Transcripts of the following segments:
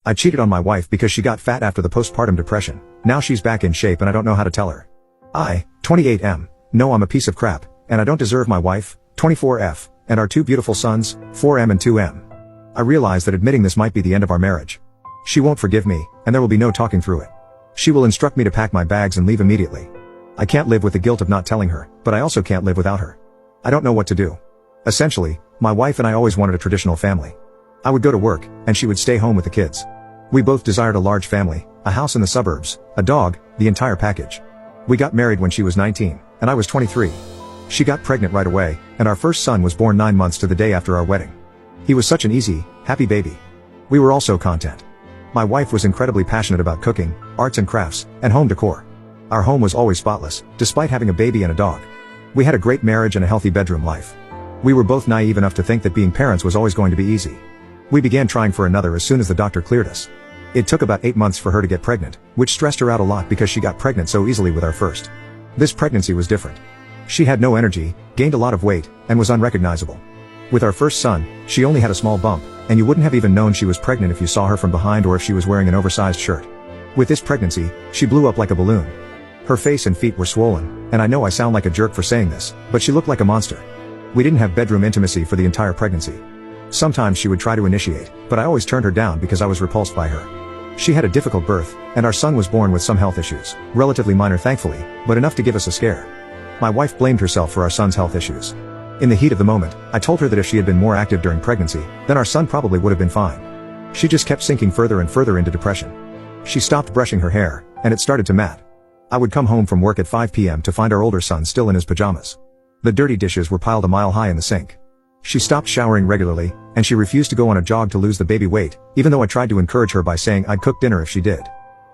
I cheated on my wife because she got fat after the postpartum depression. Now she's back in shape and I don't know how to tell her. 28M. No, I'm a piece of crap, and I don't deserve my wife, 24F, and our 2 beautiful sons, 4M and 2M. I realize that admitting this might be the end of our marriage. She won't forgive me, and there will be no talking through it. She will instruct me to pack my bags and leave immediately. I can't live with the guilt of not telling her, but I also can't live without her. I don't know what to do. Essentially, my wife and I always wanted a traditional family. I would go to work, and she would stay home with the kids. We both desired a large family, a house in the suburbs, a dog, the entire package. We got married when she was 19, and I was 23. She got pregnant right away, and our first son was born 9 months to the day after our wedding. He was such an easy, happy baby. We were all so content. My wife was incredibly passionate about cooking, arts and crafts, and home decor. Our home was always spotless, despite having a baby and a dog. We had a great marriage and a healthy bedroom life. We were both naive enough to think that being parents was always going to be easy. We began trying for another as soon as the doctor cleared us. It took about 8 months for her to get pregnant, which stressed her out a lot because she got pregnant so easily with our first. This pregnancy was different. She had no energy, gained a lot of weight, and was unrecognizable. With our first son, she only had a small bump, and you wouldn't have even known she was pregnant if you saw her from behind or if she was wearing an oversized shirt. With this pregnancy, she blew up like a balloon. Her face and feet were swollen, and I know I sound like a jerk for saying this, but she looked like a monster. We didn't have bedroom intimacy for the entire pregnancy. Sometimes she would try to initiate, but I always turned her down because I was repulsed by her. She had a difficult birth, and our son was born with some health issues, relatively minor thankfully, but enough to give us a scare. My wife blamed herself for our son's health issues. In the heat of the moment, I told her that if she had been more active during pregnancy, then our son probably would have been fine. She just kept sinking further and further into depression. She stopped brushing her hair, and it started to mat. I would come home from work at 5 p.m. to find our older son still in his pajamas. The dirty dishes were piled a mile high in the sink. She stopped showering regularly, and she refused to go on a jog to lose the baby weight, even though I tried to encourage her by saying I'd cook dinner if she did.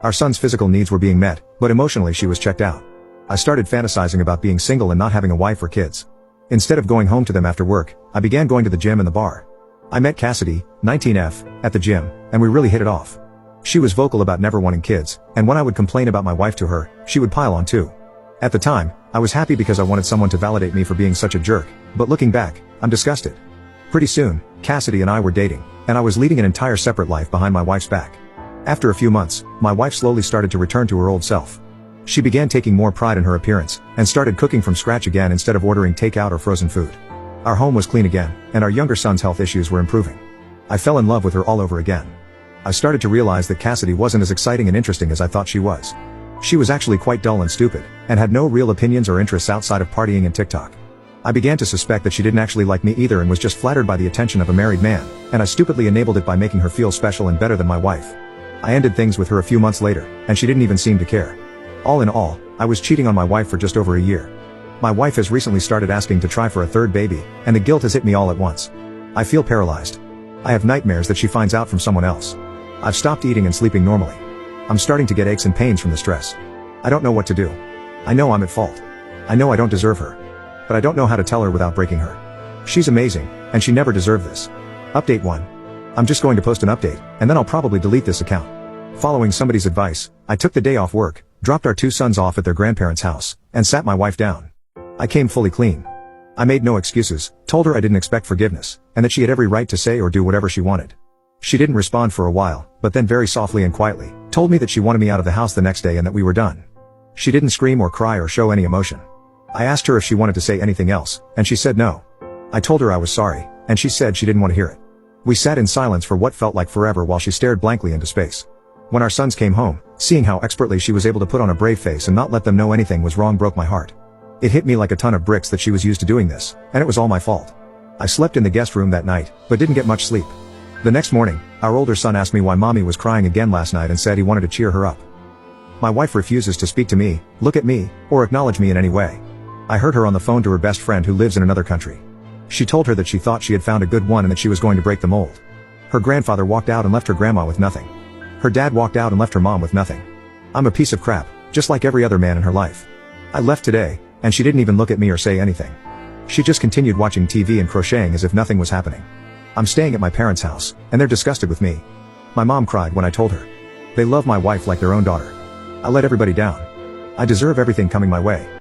Our son's physical needs were being met, but emotionally she was checked out. I started fantasizing about being single and not having a wife or kids. Instead of going home to them after work, I began going to the gym and the bar. I met Cassidy, 19F, at the gym, and we really hit it off. She was vocal about never wanting kids, and when I would complain about my wife to her, she would pile on too. At the time, I was happy because I wanted someone to validate me for being such a jerk, but looking back, I'm disgusted. Pretty soon, Cassidy and I were dating, and I was leading an entire separate life behind my wife's back. After a few months, my wife slowly started to return to her old self. She began taking more pride in her appearance, and started cooking from scratch again instead of ordering takeout or frozen food. Our home was clean again, and our younger son's health issues were improving. I fell in love with her all over again. I started to realize that Cassidy wasn't as exciting and interesting as I thought she was. She was actually quite dull and stupid, and had no real opinions or interests outside of partying and TikTok. I began to suspect that she didn't actually like me either and was just flattered by the attention of a married man, and I stupidly enabled it by making her feel special and better than my wife. I ended things with her a few months later, and she didn't even seem to care. All in all, I was cheating on my wife for just over a year. My wife has recently started asking to try for a third baby, and the guilt has hit me all at once. I feel paralyzed. I have nightmares that she finds out from someone else. I've stopped eating and sleeping normally. I'm starting to get aches and pains from the stress. I don't know what to do. I know I'm at fault. I know I don't deserve her. But I don't know how to tell her without breaking her. She's amazing, and she never deserved this. Update 1. I'm just going to post an update, and then I'll probably delete this account. Following somebody's advice, I took the day off work, dropped our 2 sons off at their grandparents' house, and sat my wife down. I came fully clean. I made no excuses, told her I didn't expect forgiveness, and that she had every right to say or do whatever she wanted. She didn't respond for a while, but then very softly and quietly, told me that she wanted me out of the house the next day and that we were done. She didn't scream or cry or show any emotion. I asked her if she wanted to say anything else, and she said no. I told her I was sorry, and she said she didn't want to hear it. We sat in silence for what felt like forever while she stared blankly into space. When our sons came home, seeing how expertly she was able to put on a brave face and not let them know anything was wrong broke my heart. It hit me like a ton of bricks that she was used to doing this, and it was all my fault. I slept in the guest room that night, but didn't get much sleep. The next morning, our older son asked me why mommy was crying again last night and said he wanted to cheer her up. My wife refuses to speak to me, look at me, or acknowledge me in any way. I heard her on the phone to her best friend who lives in another country. She told her that she thought she had found a good one and that she was going to break the mold. Her grandfather walked out and left her grandma with nothing. Her dad walked out and left her mom with nothing. I'm a piece of crap, just like every other man in her life. I left today, and she didn't even look at me or say anything. She just continued watching TV and crocheting as if nothing was happening. I'm staying at my parents' house, and they're disgusted with me. My mom cried when I told her. They love my wife like their own daughter. I let everybody down. I deserve everything coming my way.